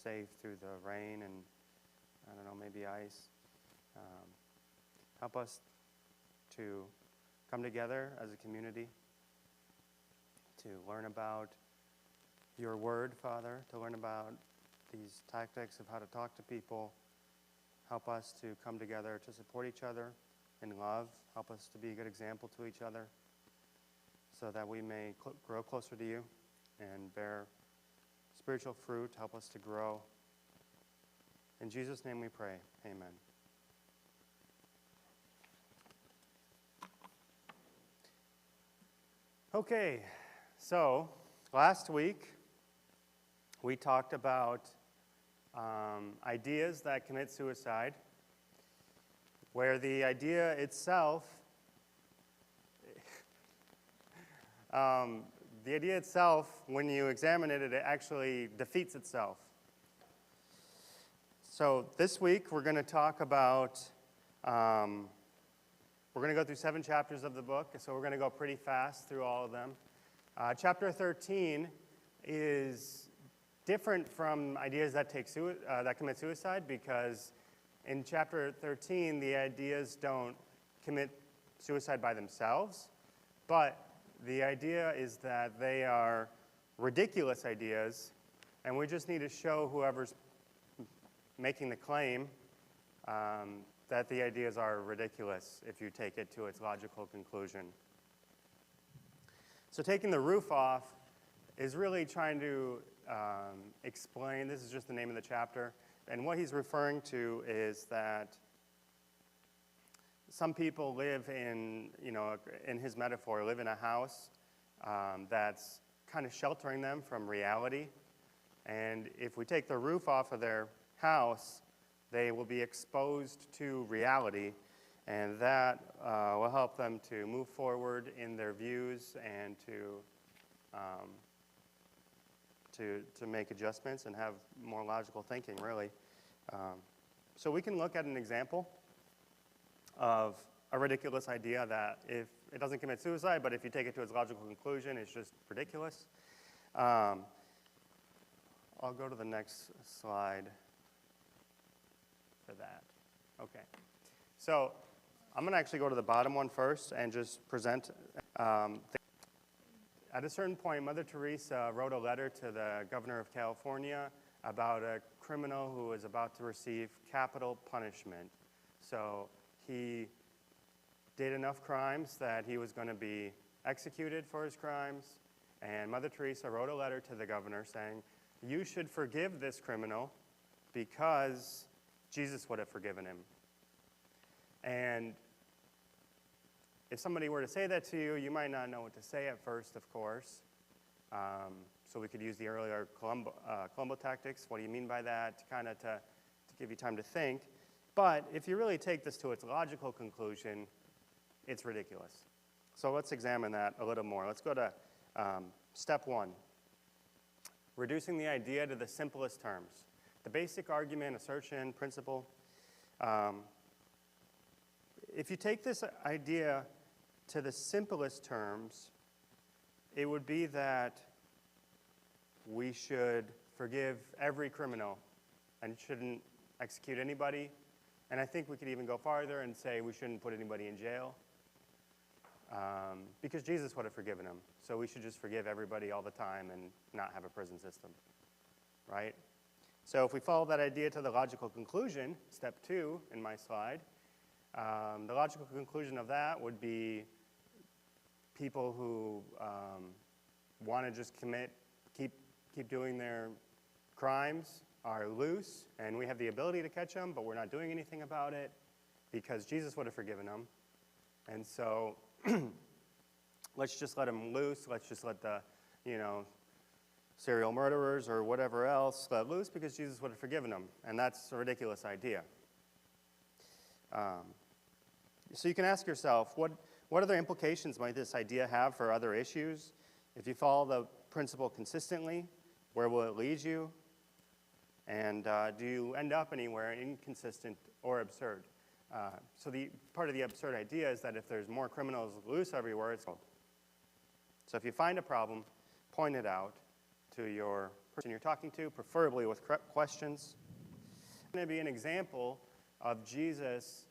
safe through the rain and, I don't know, maybe ice. Help us to come together as a community to learn about your word, Father, to learn about these tactics of how to talk to people. Help us to come together to support each other in love. Help us to be a good example to each other so that we may grow closer to you and bear spiritual fruit. Help us to grow. In Jesus' name we pray. Amen. Okay, so last week we talked about ideas that commit suicide, where the idea itself, when you examine it, it actually defeats itself. So this week we're going to talk about, we're going to go through 7 chapters of the book, so we're going to go pretty fast through all of them. Chapter 13 is different from ideas that commit suicide, because in chapter 13, the ideas don't commit suicide by themselves, but the idea is that they are ridiculous ideas, and we just need to show whoever's making the claim that the ideas are ridiculous if you take it to its logical conclusion. So taking the roof off is really trying to explain, this is just the name of the chapter, and what he's referring to is that some people live in his metaphor, live in a house that's kind of sheltering them from reality. And if we take the roof off of their house, they will be exposed to reality, and that will help them to move forward in their views and to make adjustments and have more logical thinking, really. So we can look at an example of a ridiculous idea that if it doesn't commit suicide, but if you take it to its logical conclusion, it's just ridiculous. I'll go to the next slide for that. Okay. So I'm going to actually go to the bottom one first and just present. At a certain point, Mother Teresa wrote a letter to the governor of California about a criminal who was about to receive capital punishment. So he did enough crimes that he was going to be executed for his crimes. And Mother Teresa wrote a letter to the governor saying, you should forgive this criminal because Jesus would have forgiven him. And if somebody were to say that to you, you might not know what to say at first, of course. So we could use the earlier Columbo tactics. What do you mean by that? To give you time to think. But if you really take this to its logical conclusion, it's ridiculous. So let's examine that a little more. Let's go to step 1. Reducing the idea to the simplest terms. The basic argument, assertion, principle. If you take this idea to the simplest terms, it would be that we should forgive every criminal and shouldn't execute anybody. And I think we could even go farther and say we shouldn't put anybody in jail because Jesus would have forgiven them. So we should just forgive everybody all the time and not have a prison system, right? So if we follow that idea to the logical conclusion, step 2 in my slide, the logical conclusion of that would be people who want to just keep doing their crimes are loose, and we have the ability to catch them, but we're not doing anything about it because Jesus would have forgiven them. And so let's just let them loose. Let's just let the, serial murderers or whatever else let loose because Jesus would have forgiven them. And that's a ridiculous idea. So you can ask yourself, what other implications might this idea have for other issues? If you follow the principle consistently, where will it lead you? And do you end up anywhere inconsistent or absurd? So the part of the absurd idea is that if there's more criminals loose everywhere, it's so if you find a problem, point it out to your person you're talking to, preferably with questions. It's going to be an example of Jesus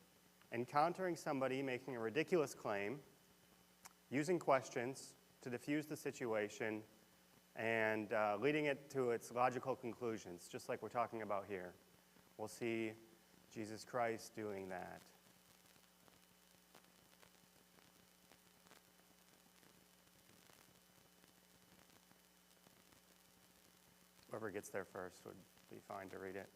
encountering somebody making a ridiculous claim, using questions to diffuse the situation, and leading it to its logical conclusions, just like we're talking about here. We'll see Jesus Christ doing that. Whoever gets there first would be fine to read it.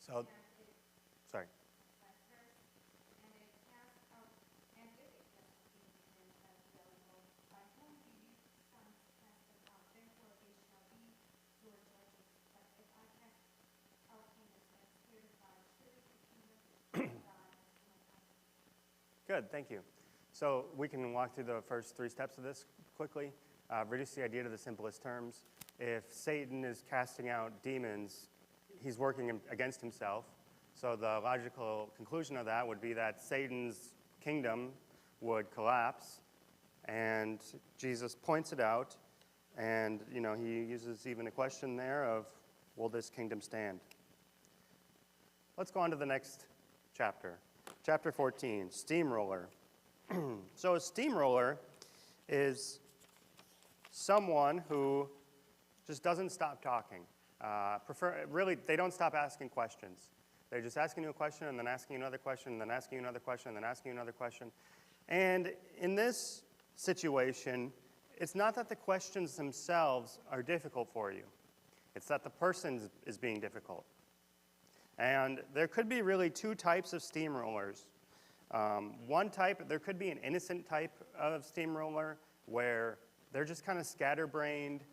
So, sorry. Good, thank you. So we can walk through the first 3 steps of this quickly. Reduce the idea to the simplest terms. If Satan is casting out demons, he's working against himself. So the logical conclusion of that would be that Satan's kingdom would collapse. And Jesus points it out. And, he uses even a question there of, will this kingdom stand? Let's go on to the next chapter. Chapter 14, steamroller. So a steamroller is someone who just doesn't stop talking. Really, they don't stop asking questions. They're just asking you a question and then asking you another question and then asking you another question and then asking you another question. And in this situation, it's not that the questions themselves are difficult for you. It's that the person is being difficult. And there could be really 2 types of steamrollers. One type, there could be an innocent type of steamroller where they're just kind of scatterbrained.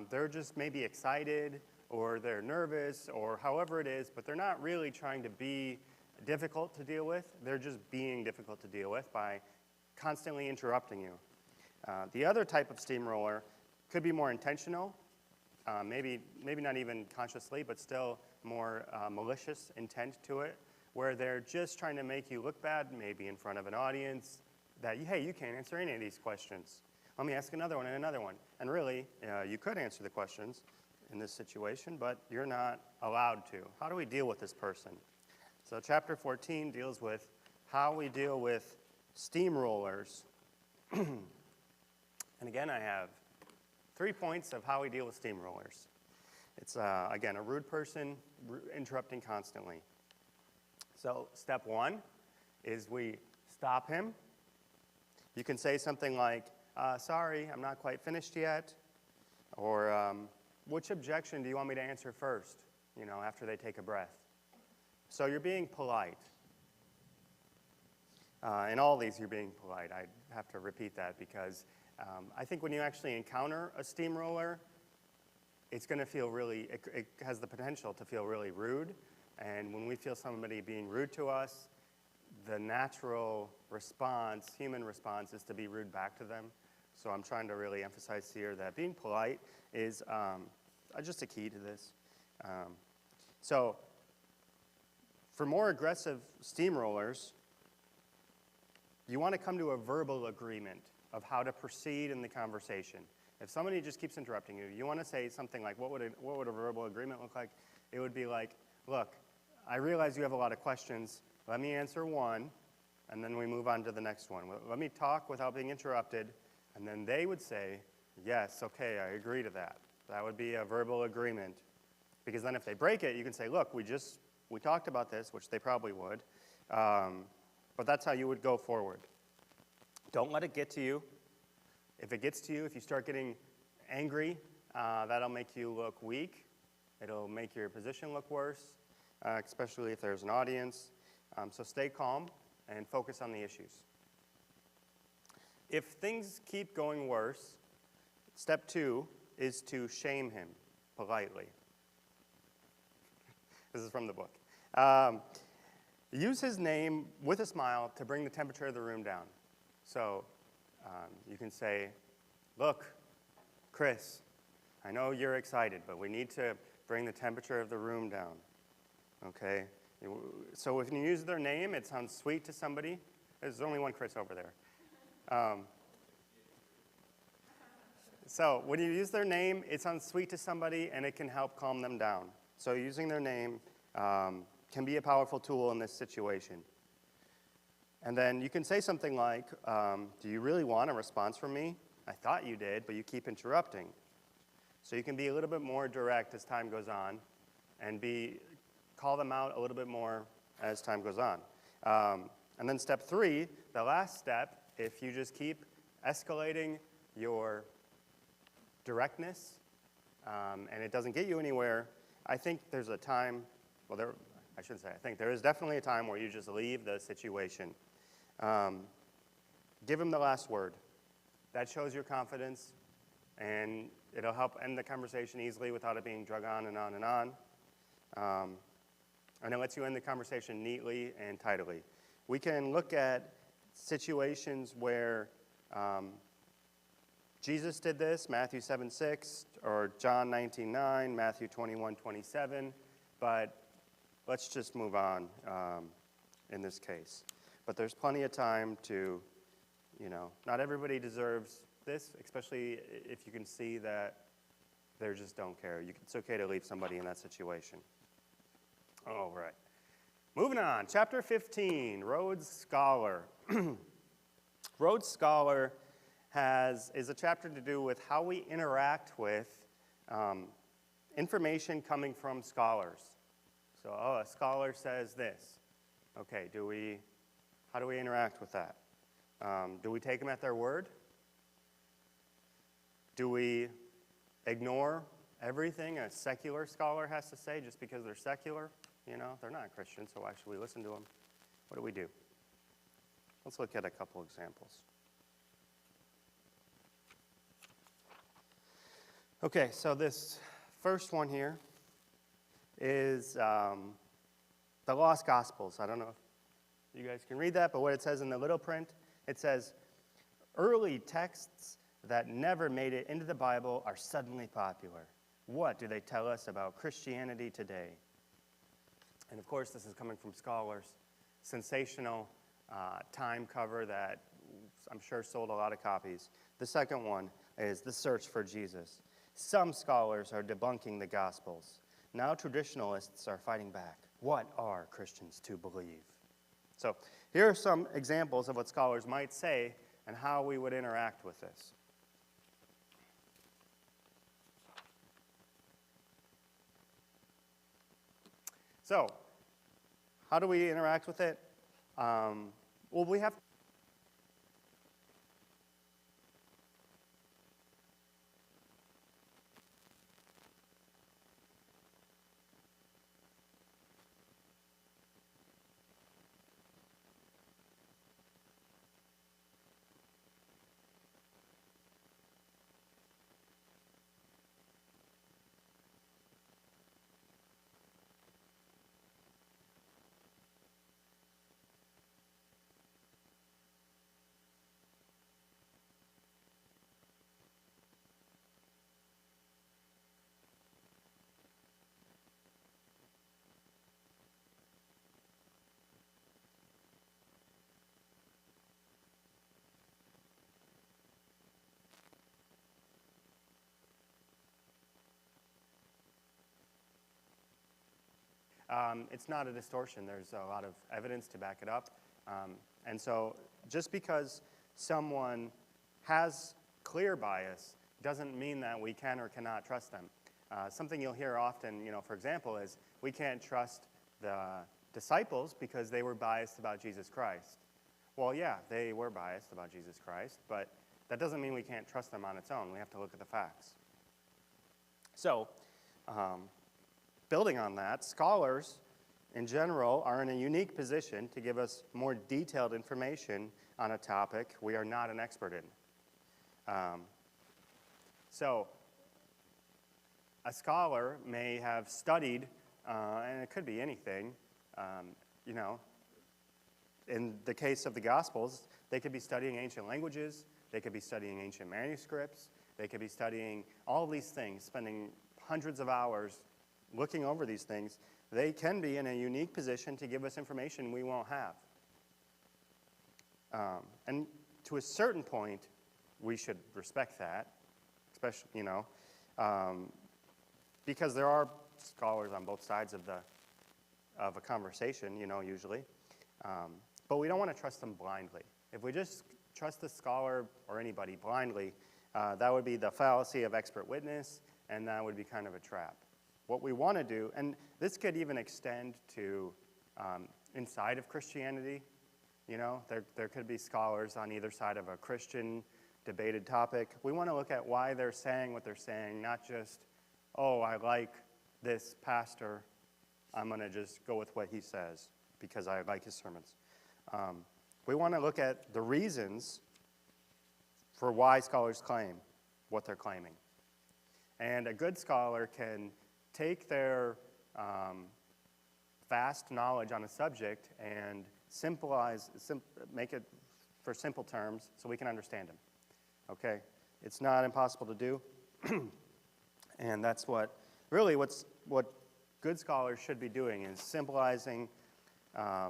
They're just maybe excited or they're nervous or however it is, but they're not really trying to be difficult to deal with. They're just being difficult to deal with by constantly interrupting you. The other type of steamroller could be more intentional, maybe not even consciously, but still more malicious intent to it, where they're just trying to make you look bad, maybe in front of an audience, that, hey, you can't answer any of these questions. Let me ask another one and another one. And really, you could answer the questions in this situation, but you're not allowed to. How do we deal with this person? So chapter 14 deals with how we deal with steamrollers. And again, I have 3 points of how we deal with steamrollers. It's, again, a rude person interrupting constantly. So step 1 is we stop him. You can say something like, sorry, I'm not quite finished yet. Or, which objection do you want me to answer first, after they take a breath? So you're being polite. In all these, you're being polite. I have to repeat that because I think when you actually encounter a steamroller, it's going to feel it has the potential to feel really rude. And when we feel somebody being rude to us, the natural response, human response, is to be rude back to them. So I'm trying to really emphasize here that being polite is just a key to this. So for more aggressive steamrollers, you want to come to a verbal agreement of how to proceed in the conversation. If somebody just keeps interrupting you, you want to say something like, what would a verbal agreement look like? It would be like, look, I realize you have a lot of questions. Let me answer one, and then we move on to the next one. Let me talk without being interrupted, and then they would say, yes, okay, I agree to that. That would be a verbal agreement. Because then if they break it, you can say, look, we talked about this, which they probably would, but that's how you would go forward. Don't let it get to you. If it gets to you, if you start getting angry, that'll make you look weak. It'll make your position look worse, especially if there's an audience. So stay calm and focus on the issues. If things keep going worse, step 2 is to shame him politely. This is from the book. Use his name with a smile to bring the temperature of the room down. So you can say, look, Chris, I know you're excited, but we need to bring the temperature of the room down. Okay? So if you use their name, it sounds sweet to somebody. There's only one Chris over there. So when you use their name, it sounds sweet to somebody, and it can help calm them down. So using their name can be a powerful tool in this situation. And then you can say something like, do you really want a response from me? I thought you did, but you keep interrupting. So you can be a little bit more direct as time goes on and call them out a little bit more as time goes on. And then step 3, the last step, if you just keep escalating your directness and it doesn't get you anywhere, I think there's a time, I shouldn't say I think, there is definitely a time where you just leave the situation. Give him the last word. That shows your confidence, and it'll help end the conversation easily without it being drug on and on and on. And it lets you end the conversation neatly and tidily. We can look at situations where Jesus did this, Matthew 7:6, or John 19:9, Matthew 21:27, but let's just move on in this case. But there's plenty of time to, not everybody deserves this, especially if you can see that they just don't care. It's okay to leave somebody in that situation. All right. Moving on, chapter 15, Rhodes Scholar. Rhodes Scholar is a chapter to do with how we interact with information coming from scholars. So, a scholar says this. Okay, how do we interact with that? Do we take them at their word? Do we ignore everything a secular scholar has to say just because they're secular? They're not Christians, so why should we listen to them? What do? Let's look at a couple examples. Okay, so this first one here is the Lost Gospels. I don't know if you guys can read that, but what it says in the little print, it says, early texts that never made it into the Bible are suddenly popular. What do they tell us about Christianity today? And of course, this is coming from scholars. Sensational time cover that I'm sure sold a lot of copies. The second one is The Search for Jesus. Some scholars are debunking the Gospels. Now traditionalists are fighting back. What are Christians to believe? So here are some examples of what scholars might say and how we would interact with this. So, how do we interact with it? We have it's not a distortion. There's a lot of evidence to back it up. And so just because someone has clear bias doesn't mean that we can or cannot trust them. Something you'll hear often, for example, is we can't trust the disciples because they were biased about Jesus Christ. Well, yeah, they were biased about Jesus Christ, but that doesn't mean we can't trust them on its own. We have to look at the facts. So, building on that, scholars in general are in a unique position to give us more detailed information on a topic we are not an expert in. So a scholar may have studied and it could be anything. You know, in the case of the Gospels, they could be studying ancient languages, they could be studying ancient manuscripts, they could be studying all these things, spending hundreds of hours looking over these things. They can be in a unique position to give us information we won't have. And to a certain point, we should respect that, especially, you know, because there are scholars on both sides of a conversation, you know, usually. But we don't want to trust them blindly. If we just trust the scholar or anybody blindly, that would be the fallacy of expert witness, and that would be kind of a trap. What we want to do, and this could even extend to inside of Christianity, you know, there could be scholars on either side of a Christian debated topic. We want to look at why they're saying what they're saying, not just, oh, I like this pastor, I'm going to just go with what he says because I like his sermons. We want to look at the reasons for why scholars claim what they're claiming. And a good scholar can take their vast knowledge on a subject and make it for simple terms so we can understand them. Okay? It's not impossible to do. And that's what good scholars should be doing, is symbolizing, I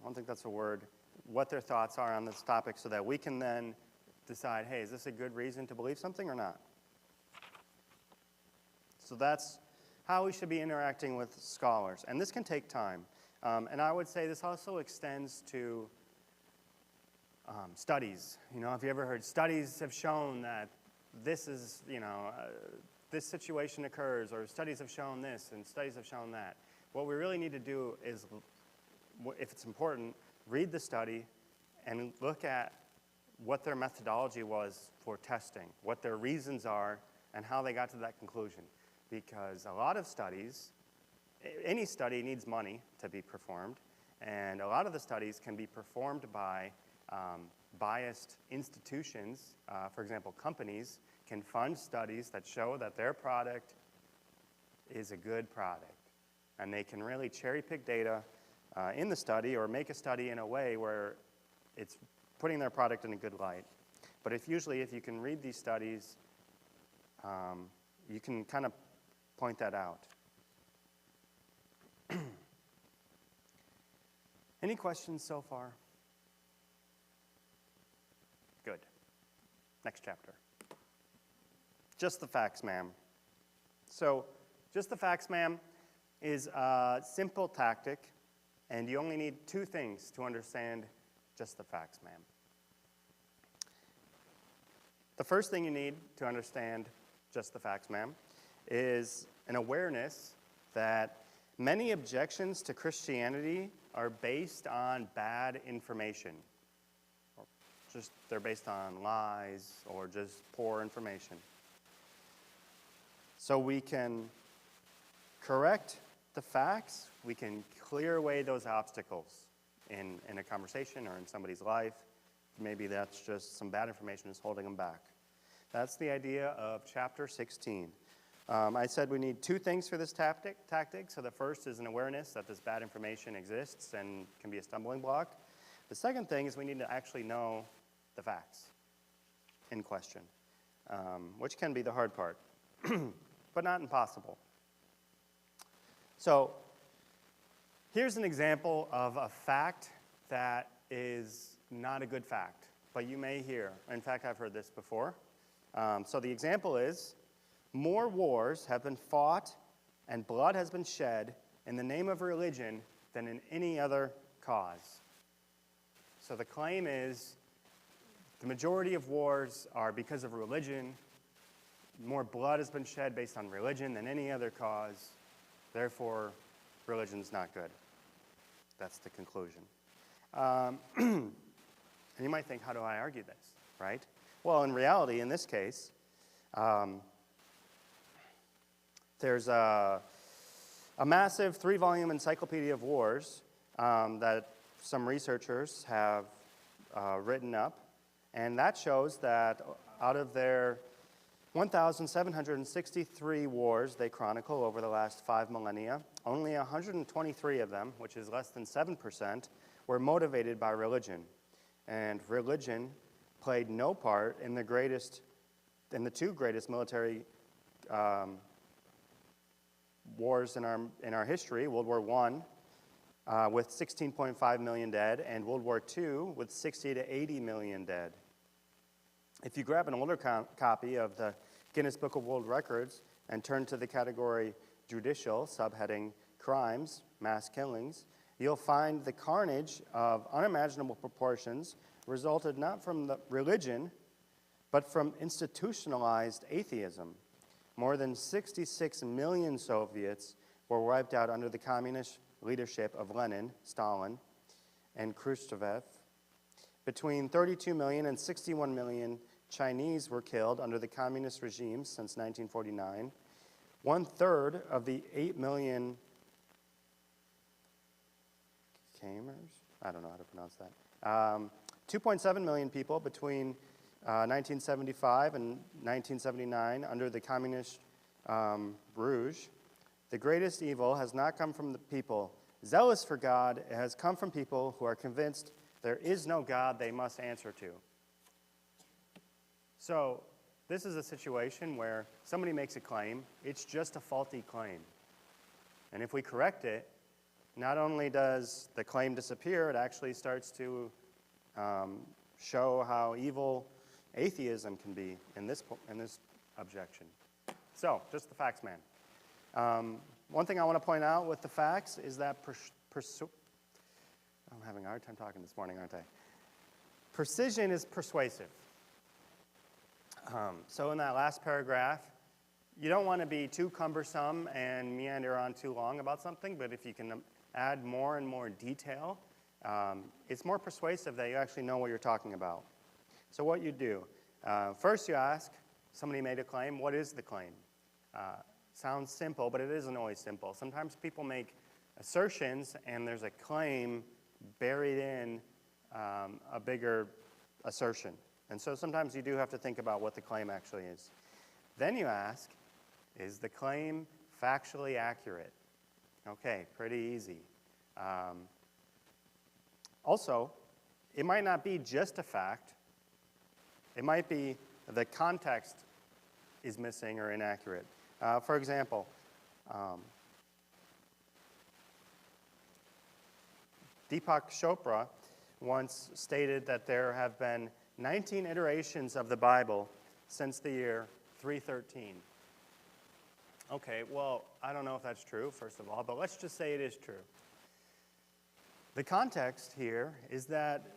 don't think that's a word, what their thoughts are on this topic so that we can then decide, hey, is this a good reason to believe something or not? So that's how we should be interacting with scholars. And this can take time. And I would say this also extends to studies. You know, have you ever heard studies have shown that this is, you know, this situation occurs, or studies have shown this, and studies have shown that. What we really need to do is, if it's important, read the study and look at what their methodology was for testing, what their reasons are, and how they got to that conclusion. Because a lot of studies, any study needs money to be performed, and a lot of the studies can be performed by biased institutions. For example, companies can fund studies that show that their product is a good product. And they can really cherry pick data in the study or make a study in a way where it's putting their product in a good light. But if you can read these studies, you can kind of point that out. Any questions so far? Good. Next chapter. Just the facts, ma'am. So, just the facts, ma'am, is a simple tactic, and you only need two things to understand just the facts, ma'am. The first thing you need to understand just the facts, ma'am, is an awareness that many objections to Christianity are based on bad information. They're based on lies or just poor information. So we can correct the facts, we can clear away those obstacles in a conversation or in somebody's life. Maybe that's just some bad information is holding them back. That's the idea of chapter 16. I said we need two things for this tactic. So the first is an awareness that this bad information exists and can be a stumbling block. The second thing is we need to actually know the facts in question, which can be the hard part, but not impossible. So here's an example of a fact that is not a good fact, but you may hear. In fact, I've heard this before. So the example is, more wars have been fought and blood has been shed in the name of religion than in any other cause. So the claim is the majority of wars are because of religion. More blood has been shed based on religion than any other cause. Therefore, religion's not good. That's the conclusion. And you might think, how do I argue this, right? Well, in reality, in this case, there's a massive 3-volume encyclopedia of wars that some researchers have written up, and that shows that out of their 1,763 wars they chronicle over the last 5 millennia. Only 123 of them, which is less than 7%, were motivated by religion. And religion played no part in the two greatest military wars in our history, World War I, with 16.5 million dead, and World War II with 60 to 80 million dead. If you grab an older copy of the Guinness Book of World Records and turn to the category Judicial, subheading Crimes, Mass Killings, you'll find the carnage of unimaginable proportions resulted not from the religion, but from institutionalized atheism. More than 66 million Soviets were wiped out under the communist leadership of Lenin, Stalin, and Khrushchev. Between 32 million and 61 million Chinese were killed under the communist regimes since 1949. 1/3 of the 8 million Khmers, I don't know how to pronounce that, 2.7 million people between 1975 and 1979 under the communist Rouge. The greatest evil has not come from the people zealous for God. It has come from people who are convinced there is no God they must answer to. So this is a situation where somebody makes a claim. It's just a faulty claim. And if we correct it, not only does the claim disappear, it actually starts to show how evil atheism can be in this objection. So, just the facts, man. One thing I want to point out with the facts is that I'm having a hard time talking this morning, aren't I? Precision is persuasive. So in that last paragraph, you don't want to be too cumbersome and meander on too long about something, but if you can add more and more detail, it's more persuasive that you actually know what you're talking about. So what you do, first you ask, somebody made a claim, what is the claim? Sounds simple, but it isn't always simple. Sometimes people make assertions and there's a claim buried in a bigger assertion. And so sometimes you do have to think about what the claim actually is. Then you ask, is the claim factually accurate? Okay, pretty easy. Also, it might not be just a fact. It might be the context is missing or inaccurate. For example, Deepak Chopra once stated that there have been 19 iterations of the Bible since the year 313. Okay, well, I don't know if that's true, first of all, but let's just say it is true. The context here is that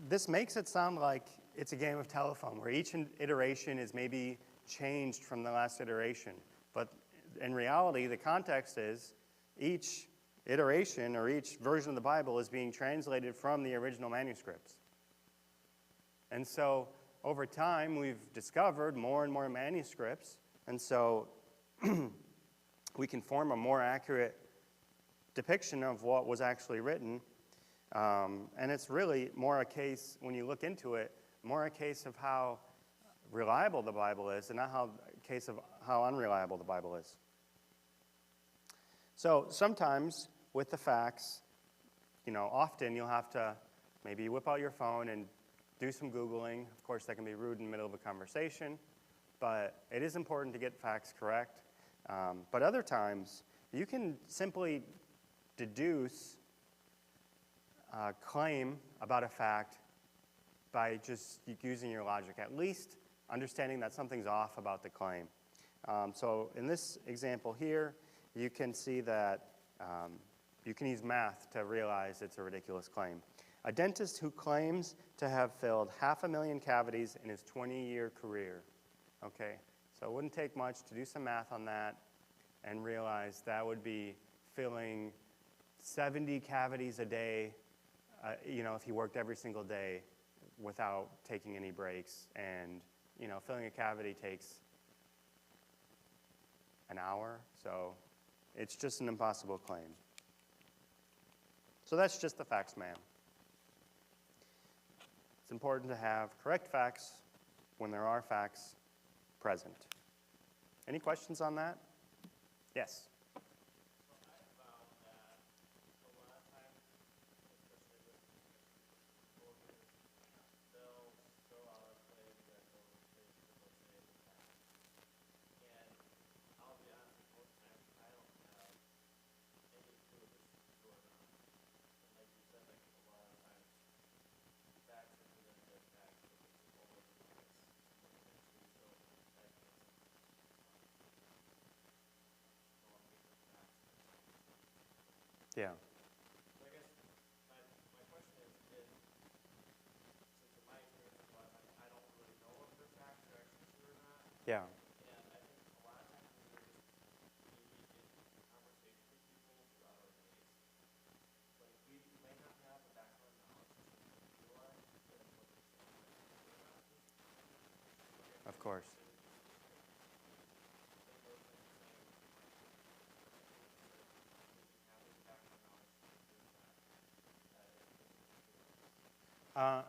this makes it sound like it's a game of telephone, where each iteration is maybe changed from the last iteration. But in reality, the context is each iteration or each version of the Bible is being translated from the original manuscripts. And so over time, we've discovered more and more manuscripts, and so we can form a more accurate depiction of what was actually written. And it's really more a case, when you look into it, more a case of how reliable the Bible is and not a case of how unreliable the Bible is. So sometimes with the facts, often you'll have to maybe whip out your phone and do some Googling. Of course, that can be rude in the middle of a conversation, but it is important to get facts correct. But other times, you can simply deduce a claim about a fact by just using your logic, at least understanding that something's off about the claim. So in this example here, you can see that you can use math to realize it's a ridiculous claim. A dentist who claims to have filled 500,000 cavities in his 20-year career. Okay, so it wouldn't take much to do some math on that and realize that would be filling 70 cavities a day, if he worked every single day without taking any breaks. And, filling a cavity takes an hour, so it's just an impossible claim. So that's just the facts, ma'am. It's important to have correct facts when there are facts present. Any questions on that? Yes. Yeah. So I guess my question is, since in my experience, a lot of times I don't really know if their facts are actually true or not. Yeah. And I think a lot of times when we're just maybe in conversation with people throughout our days, like we might not have the background knowledge to realize that what they're saying might be true or not. Of course.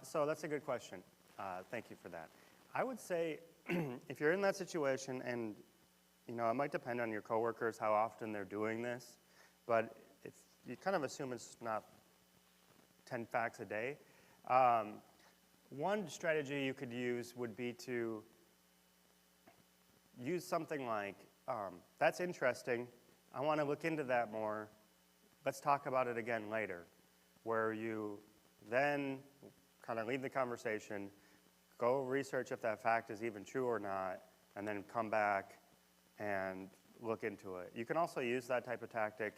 So that's a good question. Thank you for that. I would say if you're in that situation, and it might depend on your coworkers how often they're doing this, but you kind of assume it's not 10 facts a day. One strategy you could use would be to use something like, that's interesting. I want to look into that more. Let's talk about it again later, where you then kind of leave the conversation, go research if that fact is even true or not, and then come back and look into it. You can also use that type of tactic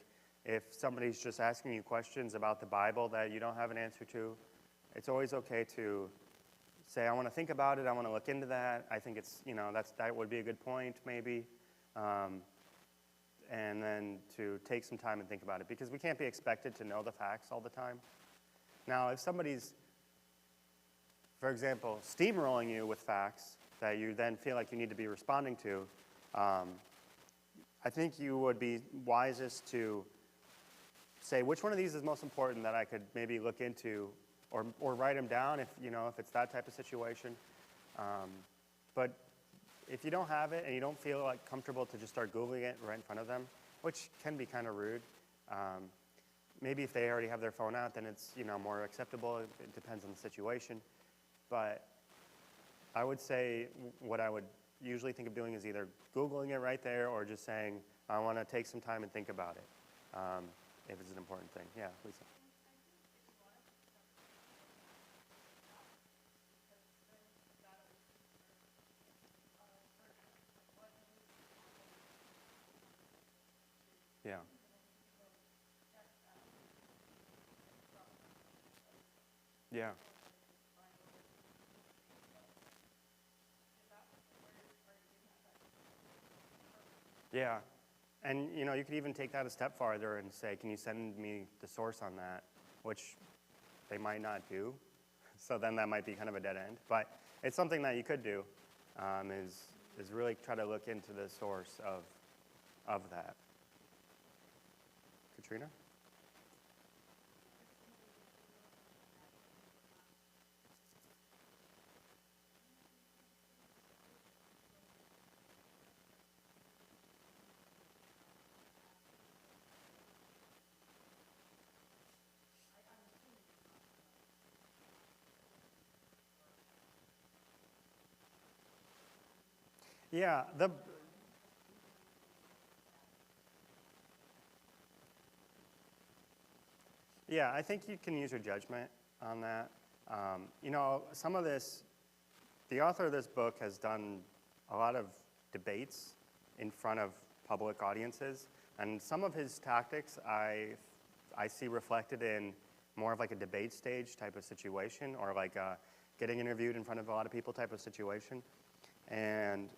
if somebody's just asking you questions about the Bible that you don't have an answer to. It's always okay to say, I want to think about it, I want to look into that. I think it's, that would be a good point, maybe. And then to take some time and think about it, because we can't be expected to know the facts all the time. Now, if somebody's, for example, steamrolling you with facts that you then feel like you need to be responding to, I think you would be wisest to say, which one of these is most important that I could maybe look into, or write them down if it's that type of situation. But if you don't have it and you don't feel like comfortable to just start Googling it right in front of them, which can be kind of rude, maybe if they already have their phone out, then it's more acceptable. It depends on the situation. But I would say what I would usually think of doing is either Googling it right there or just saying, I want to take some time and think about it, if it's an important thing. Yeah, Lisa. Yeah. Yeah. Yeah. And you could even take that a step farther and say, can you send me the source on that? Which they might not do. So then that might be kind of a dead end. But it's something that you could do, is really try to look into the source of that. Katrina? Yeah, I think you can use your judgment on that. Some of this, the author of this book has done a lot of debates in front of public audiences, and some of his tactics I see reflected in more of like a debate stage type of situation, or like getting interviewed in front of a lot of people type of situation. And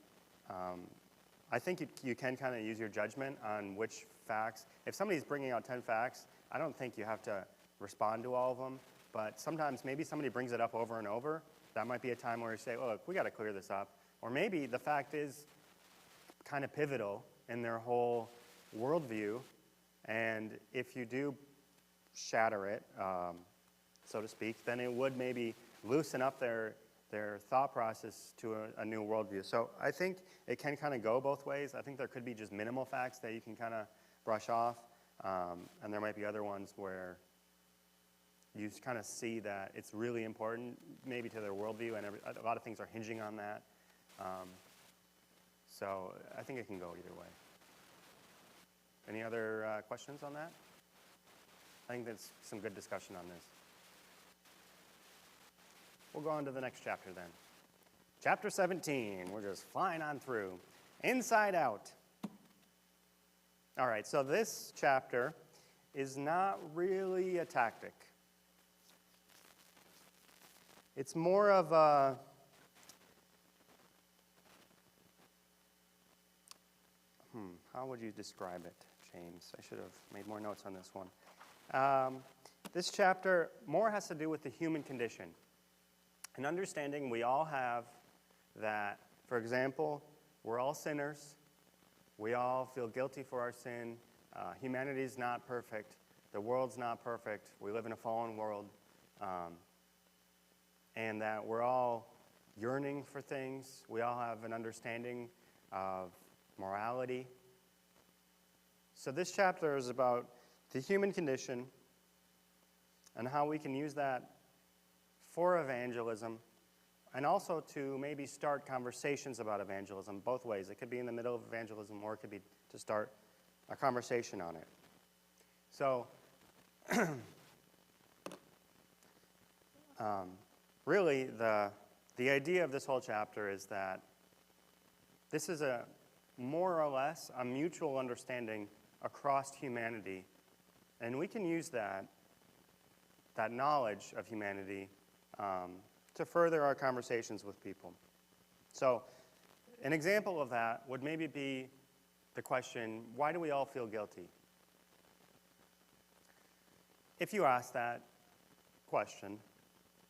I think you can kind of use your judgment on which facts. If somebody's bringing out 10 facts, I don't think you have to respond to all of them. But sometimes maybe somebody brings it up over and over. That might be a time where you say, oh, look, we got to clear this up. Or maybe the fact is kind of pivotal in their whole worldview. And if you do shatter it, so to speak, then it would maybe loosen up their their thought process to a new worldview. So I think it can kind of go both ways. I think there could be just minimal facts that you can kind of brush off, and there might be other ones where you kind of see that it's really important, maybe to their worldview, and a lot of things are hinging on that. So I think it can go either way. Any other questions on that? I think that's some good discussion on this. We'll go on to the next chapter then. Chapter 17, we're just flying on through. Inside Out. All right, so this chapter is not really a tactic. It's more of a how would you describe it, James? I should have made more notes on this one. This chapter more has to do with the human condition. And understanding we all have that, for example, we're all sinners. We all feel guilty for our sin. Humanity is not perfect. The world's not perfect. We live in a fallen world. And that we're all yearning for things. We all have an understanding of morality. So this chapter is about the human condition and how we can use that for evangelism and also to maybe start conversations about evangelism both ways. It could be in the middle of evangelism or it could be to start a conversation on it. So really the idea of this whole chapter is that this is a more or less a mutual understanding across humanity, and we can use that knowledge of humanity to further our conversations with people. So an example of that would maybe be the question, why do we all feel guilty? If you ask that question,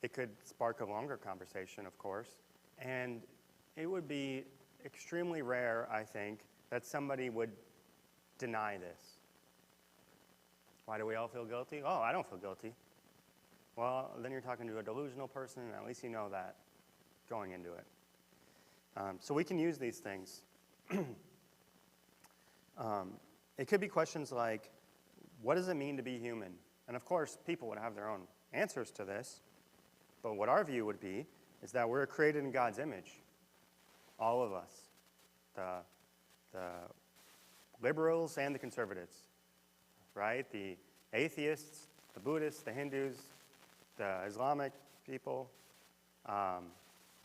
it could spark a longer conversation, of course, and it would be extremely rare, I think, that somebody would deny this. Why do we all feel guilty? Oh, I don't feel guilty. Well, then you're talking to a delusional person, and at least you know that going into it. So we can use these things. It could be questions like, what does it mean to be human? And of course, people would have their own answers to this. But what our view would be is that we're created in God's image. All of us. The liberals and the conservatives. Right? The atheists, the Buddhists, the Hindus, the Islamic people.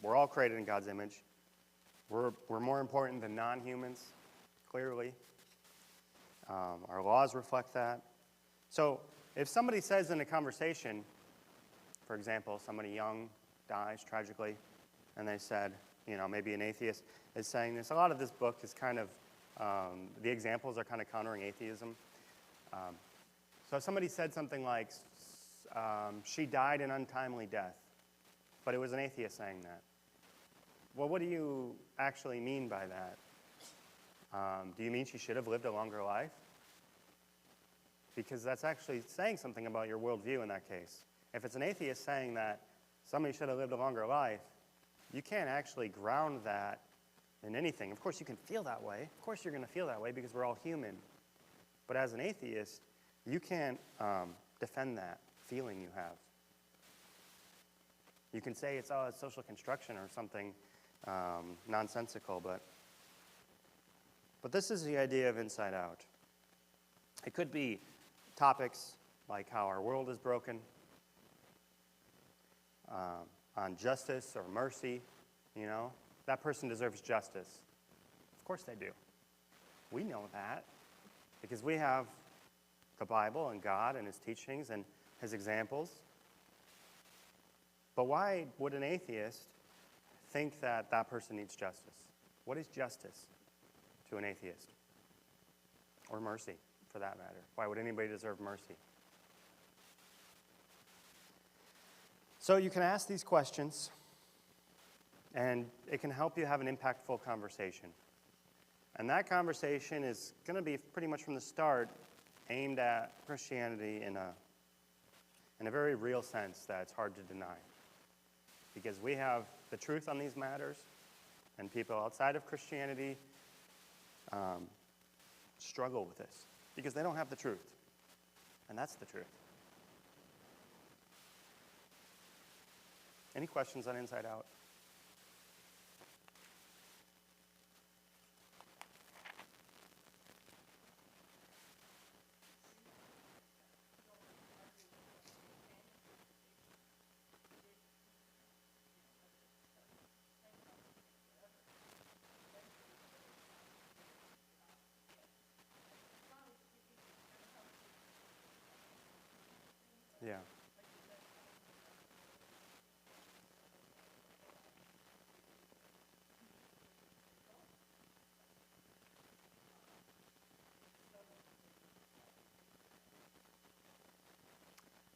We're all created in God's image. We're more important than non-humans, clearly. Our laws reflect that. So if somebody says in a conversation, for example, somebody young dies tragically, and they said, maybe an atheist is saying this. A lot of this book is kind of, the examples are kind of countering atheism. So if somebody said something like, she died an untimely death, but it was an atheist saying that. Well, what do you actually mean by that? Do you mean she should have lived a longer life? Because that's actually saying something about your worldview in that case. If it's an atheist saying that somebody should have lived a longer life, you can't actually ground that in anything. Of course, you can feel that way. Of course, you're going to feel that way because we're all human. But as an atheist, you can't defend that feeling you have. You can say it's social construction or something nonsensical, but this is the idea of inside out. It could be topics like how our world is broken, on justice or mercy, that person deserves justice. Of course they do. We know that because we have the Bible and God and his teachings and his examples. But why would an atheist think that that person needs justice? What is justice to an atheist? Or mercy, for that matter? Why would anybody deserve mercy? So you can ask these questions, and it can help you have an impactful conversation. And that conversation is going to be pretty much from the start aimed at Christianity in a very real sense that it's hard to deny. Because we have the truth on these matters, and people outside of Christianity struggle with this because they don't have the truth. And that's the truth. Any questions on Inside Out?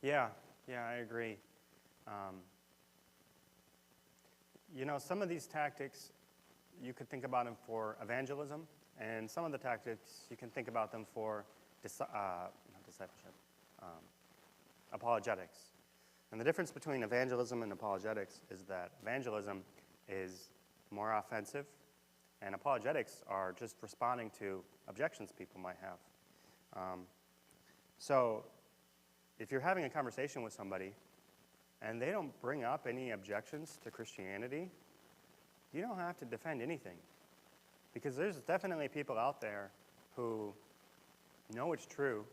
Yeah. Yeah, I agree. Some of these tactics, you could think about them for evangelism, and some of the tactics, you can think about them for not discipleship, apologetics. And the difference between evangelism and apologetics is that evangelism is more offensive, and apologetics are just responding to objections people might have. So if you're having a conversation with somebody and they don't bring up any objections to Christianity, you don't have to defend anything. Because there's definitely people out there who know it's true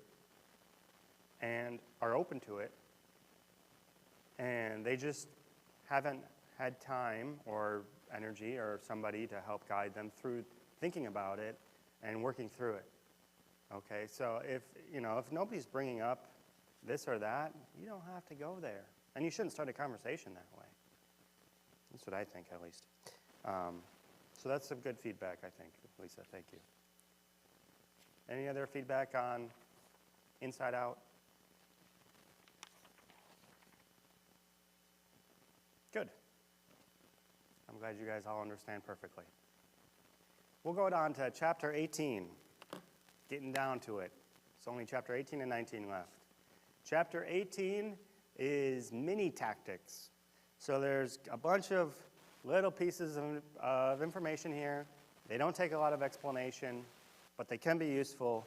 and are open to it, and they just haven't had time or energy or somebody to help guide them through thinking about it and working through it. Okay, so if nobody's bringing up this or that, you don't have to go there. And you shouldn't start a conversation that way. That's what I think, at least. So that's some good feedback, I think, Lisa. Thank you. Any other feedback on Inside Out? Good. I'm glad you guys all understand perfectly. We'll go on to chapter 18, getting down to it. It's only chapter 18 and 19 left. Chapter 18 is mini tactics. So there's a bunch of little pieces of information here. They don't take a lot of explanation, but they can be useful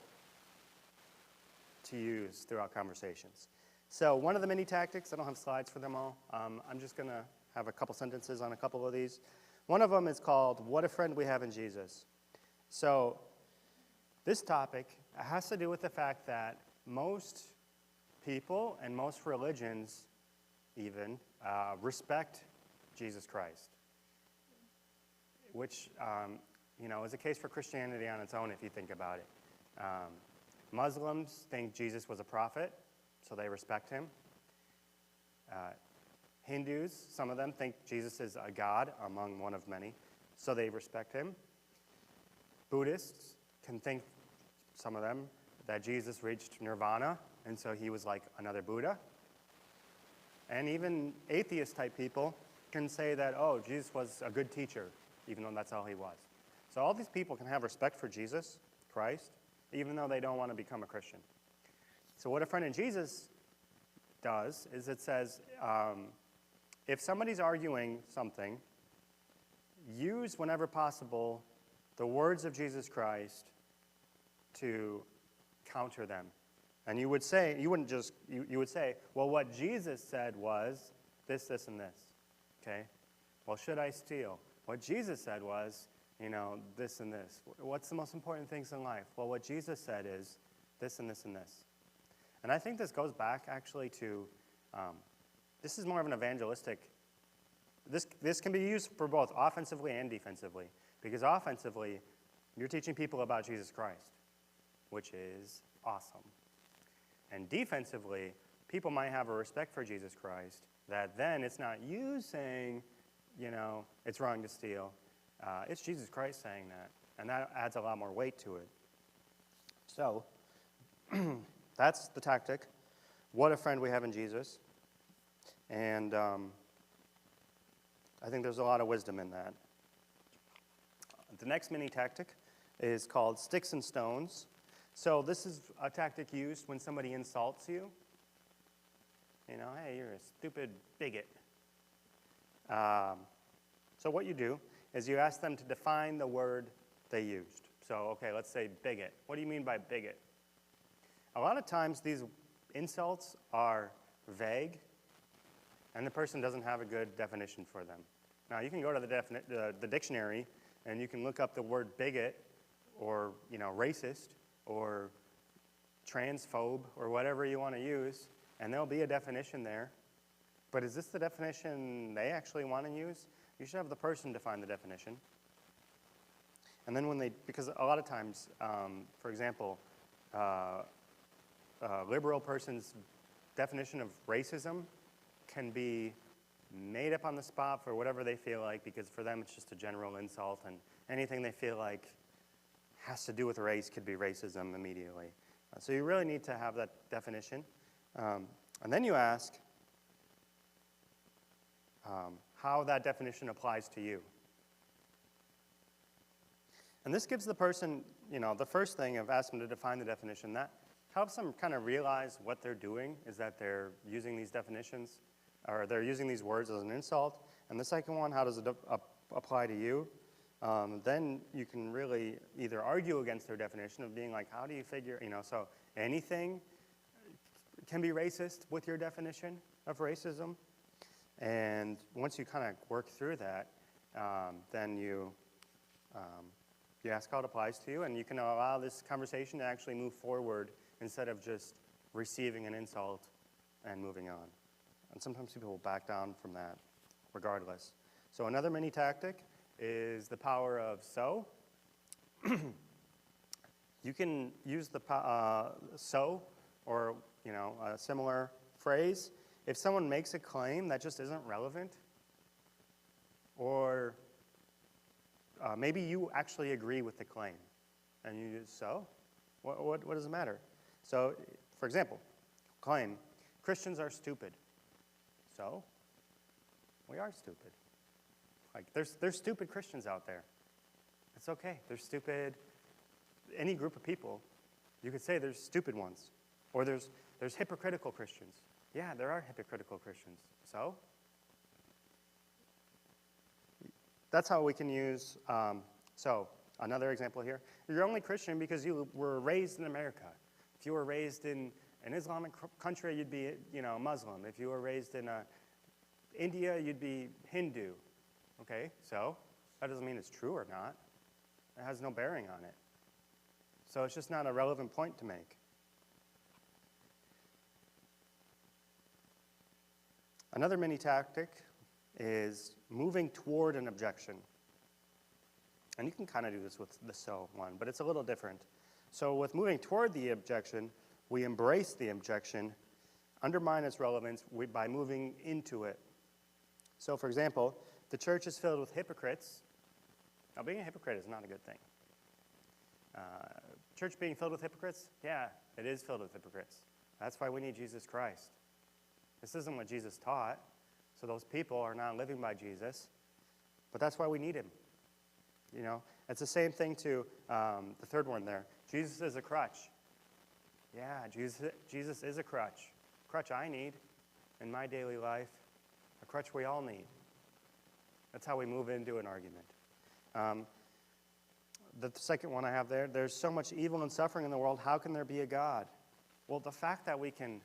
to use throughout conversations. So one of the mini tactics, I don't have slides for them all. I'm just going to have a couple sentences on a couple of these. One of them is called, What a Friend We Have in Jesus. So this topic has to do with the fact that most people and most religions even respect Jesus Christ, which is a case for Christianity on its own if you think about it. Muslims think Jesus was a prophet, so they respect him. Hindus, some of them think Jesus is a god among one of many, so they respect him. Buddhists can think, some of them, that Jesus reached nirvana, and so he was like another Buddha. And even atheist-type people can say that, oh, Jesus was a good teacher, even though that's all he was. So all these people can have respect for Jesus Christ, even though they don't want to become a Christian. So what a friend in Jesus does is it says, if somebody's arguing something, use whenever possible the words of Jesus Christ to counter them. And you would say, you would say, well, what Jesus said was this, this, and this. Okay? Well, should I steal? What Jesus said was, this and this. What's the most important things in life? Well, what Jesus said is this and this and this. And I think this goes back actually to, this is more of an evangelistic, this can be used for both offensively and defensively. Because offensively, you're teaching people about Jesus Christ, which is awesome. And defensively, people might have a respect for Jesus Christ that then it's not you saying, it's wrong to steal. It's Jesus Christ saying that. And that adds a lot more weight to it. So, that's the tactic. What a friend we have in Jesus. And I think there's a lot of wisdom in that. The next mini tactic is called sticks and stones. So this is a tactic used when somebody insults you. Hey, you're a stupid bigot. So what you do is you ask them to define the word they used. So, okay, let's say bigot. What do you mean by bigot? A lot of times these insults are vague, and the person doesn't have a good definition for them. Now, you can go to the dictionary, and you can look up the word bigot, or racist, or transphobe, or whatever you want to use, and there'll be a definition there. But is this the definition they actually want to use? You should have the person define the definition. And then because a lot of times, for example, a liberal person's definition of racism can be made up on the spot for whatever they feel like, because for them it's just a general insult, and anything they feel like has to do with race could be racism immediately. So you really need to have that definition. And then you ask how that definition applies to you. And this gives the person, the first thing of asking them to define the definition, that helps them kind of realize what they're doing is that they're using these definitions, or they're using these words as an insult. And the second one, how does it apply to you? Then you can really either argue against their definition of being like, how do you figure, so anything can be racist with your definition of racism. And once you kind of work through that, then you ask how it applies to you, and you can allow this conversation to actually move forward instead of just receiving an insult and moving on. And sometimes people will back down from that regardless. So another mini tactic is the power of so. You can use the so, or a similar phrase if someone makes a claim that just isn't relevant, or maybe you actually agree with the claim, and you use so. What does it matter? So, for example, claim, Christians are stupid. So, we are stupid. Like, there's stupid Christians out there. It's okay. There's stupid, any group of people, you could say there's stupid ones. Or there's hypocritical Christians. Yeah, there are hypocritical Christians. So, that's how we can use, so, another example here. You're only Christian because you were raised in America. If you were raised in an Islamic country, you'd be, Muslim. If you were raised in India, you'd be Hindu. Okay, so that doesn't mean it's true or not. It has no bearing on it. So it's just not a relevant point to make. Another mini tactic is moving toward an objection. And you can kind of do this with the so one, but it's a little different. So with moving toward the objection, we embrace the objection, undermine its relevance by moving into it. So for example, the church is filled with hypocrites. Now being a hypocrite is not a good thing. Church being filled with hypocrites? Yeah, it is filled with hypocrites. That's why we need Jesus Christ. This isn't what Jesus taught, so those people are not living by Jesus, but that's why we need him. It's the same thing to the third one there. Jesus is a crutch. Yeah, Jesus is a crutch. Crutch I need in my daily life, a crutch we all need. That's how we move into an argument. The second one I have there, there's so much evil and suffering in the world, how can there be a God? Well, the fact that we can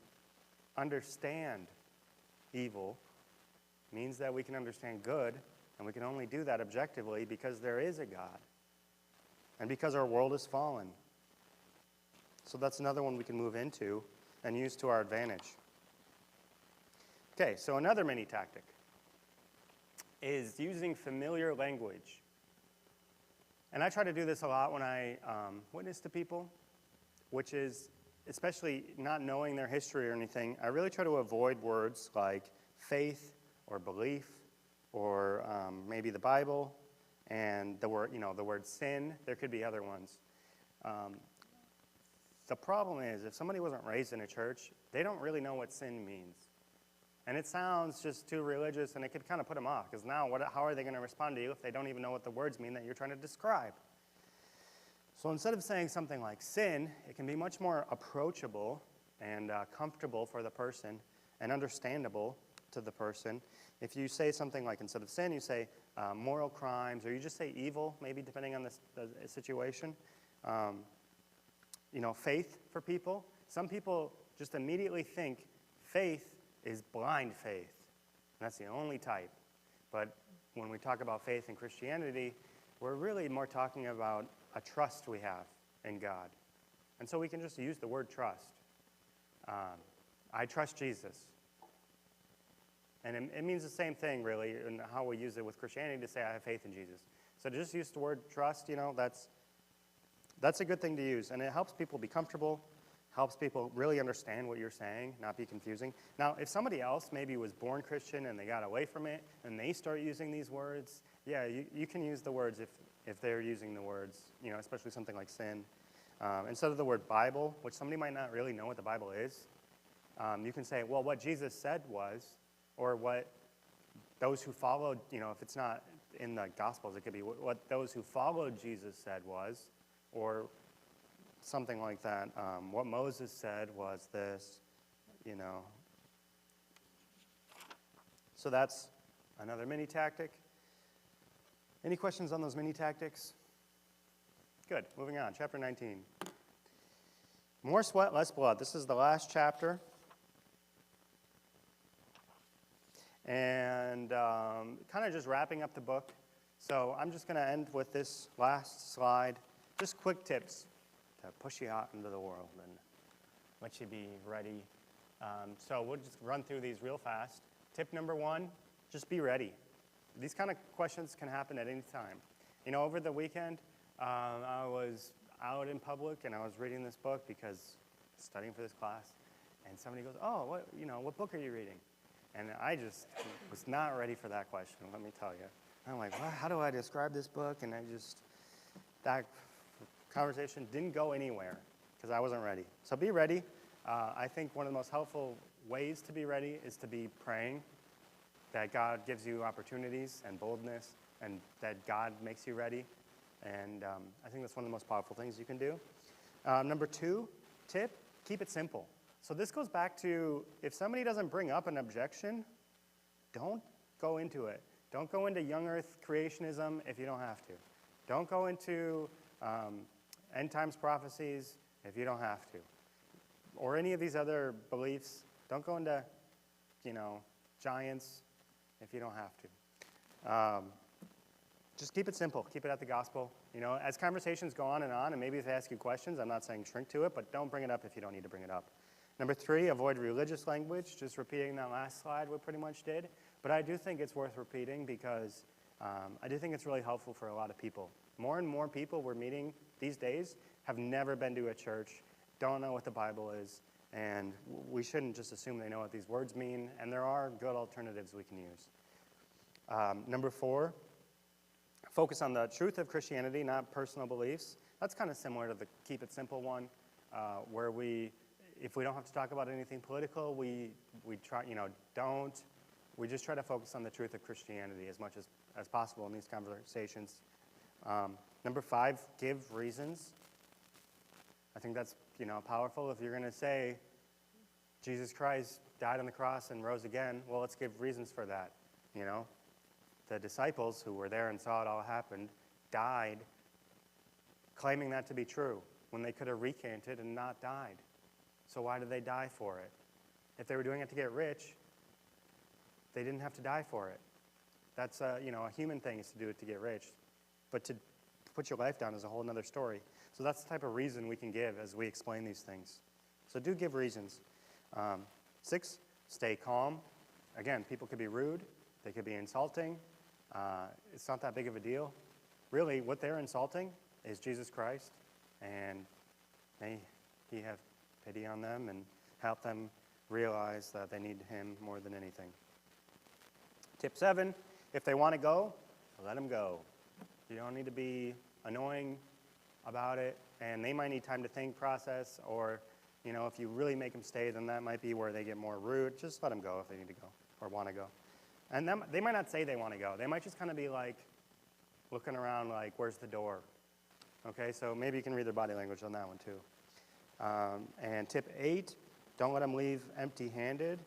understand evil means that we can understand good, and we can only do that objectively because there is a God, and because our world is fallen. So that's another one we can move into and use to our advantage. Okay, so another mini tactic is using familiar language. And I try to do this a lot when I witness to people, which is, especially not knowing their history or anything, I really try to avoid words like faith or belief or maybe the Bible and the word sin. There could be other ones. The problem is, if somebody wasn't raised in a church, they don't really know what sin means. And it sounds just too religious, and it could kind of put them off, because now how are they going to respond to you if they don't even know what the words mean that you're trying to describe? So instead of saying something like sin, it can be much more approachable and comfortable for the person and understandable to the person. If you say something like, instead of sin, you say moral crimes, or you just say evil, maybe depending on the situation. Faith for people. Some people just immediately think faith is blind faith. And that's the only type. But when we talk about faith in Christianity, we're really more talking about a trust we have in God. And so we can just use the word trust. I trust Jesus. And it means the same thing, really, in how we use it with Christianity to say I have faith in Jesus. So to just use the word trust, that's a good thing to use. And it helps people be comfortable, helps people really understand what you're saying, not be confusing. Now, if somebody else maybe was born Christian and they got away from it, and they start using these words, yeah, you can use the words if they're using the words, especially something like sin. Instead of the word Bible, which somebody might not really know what the Bible is, you can say, well, what Jesus said was, or what those who followed, if it's not in the Gospels, it could be what those who followed Jesus said was, or something like that. What Moses said was this, So that's another mini tactic. Any questions on those mini tactics? Good, moving on, chapter 19. More sweat, less blood. This is the last chapter. And kind of just wrapping up the book. So I'm just going to end with this last slide. Just quick tips to push you out into the world and let you be ready. So we'll just run through these real fast. Tip number 1, just be ready. These kind of questions can happen at any time. Over the weekend, I was out in public and I was reading this book because I was studying for this class. And somebody goes, oh, what book are you reading? And I just was not ready for that question, let me tell you. I'm like, well, how do I describe this book? And that conversation didn't go anywhere because I wasn't ready. So be ready. I think one of the most helpful ways to be ready is to be praying that God gives you opportunities and boldness and that God makes you ready. And I think that's one of the most powerful things you can do. Number 2 tip, keep it simple. So this goes back to if somebody doesn't bring up an objection, don't go into it. Don't go into young earth creationism if you don't have to. Don't go into end times prophecies if you don't have to. Or any of these other beliefs. Don't go into, giants if you don't have to. Just keep it simple. Keep it at the gospel. As conversations go on, and maybe if they ask you questions, I'm not saying shrink to it, but don't bring it up if you don't need to bring it up. Number 3, avoid religious language, just repeating that last slide we pretty much did. But I do think it's worth repeating because I do think it's really helpful for a lot of people. More and more people we're meeting these days have never been to a church, don't know what the Bible is, and we shouldn't just assume they know what these words mean, and there are good alternatives we can use. Number 4, focus on the truth of Christianity, not personal beliefs. That's kind of similar to the keep it simple one, where if we don't have to talk about anything political, we try, we just try to focus on the truth of Christianity as much as possible in these conversations. Number 5, give reasons. I think that's, powerful. If you're going to say Jesus Christ died on the cross and rose again, well, let's give reasons for that, The disciples who were there and saw it all happen died claiming that to be true when they could have recanted and not died. So why did they die for it? If they were doing it to get rich, they didn't have to die for it. That's a human thing is to do it to get rich. But to put your life down is a whole other story. So that's the type of reason we can give as we explain these things. So do give reasons. 6, stay calm. Again, people could be rude. They could be insulting. It's not that big of a deal. Really, what they're insulting is Jesus Christ. And may He have pity on them and help them realize that they need Him more than anything. Tip 7, if they want to go, let them go. You don't need to be annoying about it, and they might need time to think, process, or if you really make them stay, then that might be where they get more rude. Just let them go if they need to go or want to go. And they might not say they want to go. They might just kind of be like looking around like, where's the door? Okay, so maybe you can read their body language on that one too. And tip 8, don't let them leave empty-handed.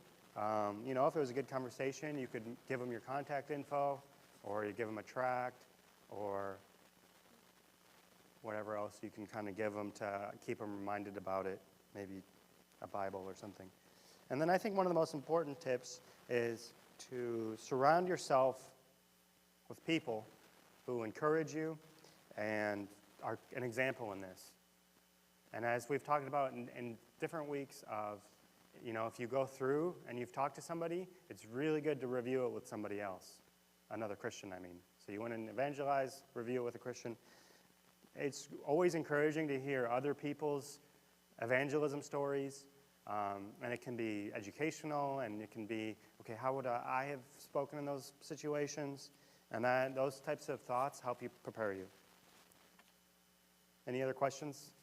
You know, if it was a good conversation, you could give them your contact info, or you give them a tract, or whatever else you can kind of give them to keep them reminded about it, maybe a Bible or something. And then I think one of the most important tips is to surround yourself with people who encourage you and are an example in this. And as we've talked about in different weeks of, you know, if you go through and you've talked to somebody, it's really good to review it with somebody else, another Christian, I mean. So you want to evangelize, review it with a Christian. It's always encouraging to hear other people's evangelism stories, and it can be educational, and it can be, okay, how would I have spoken in those situations? And those types of thoughts help you prepare you. Any other questions?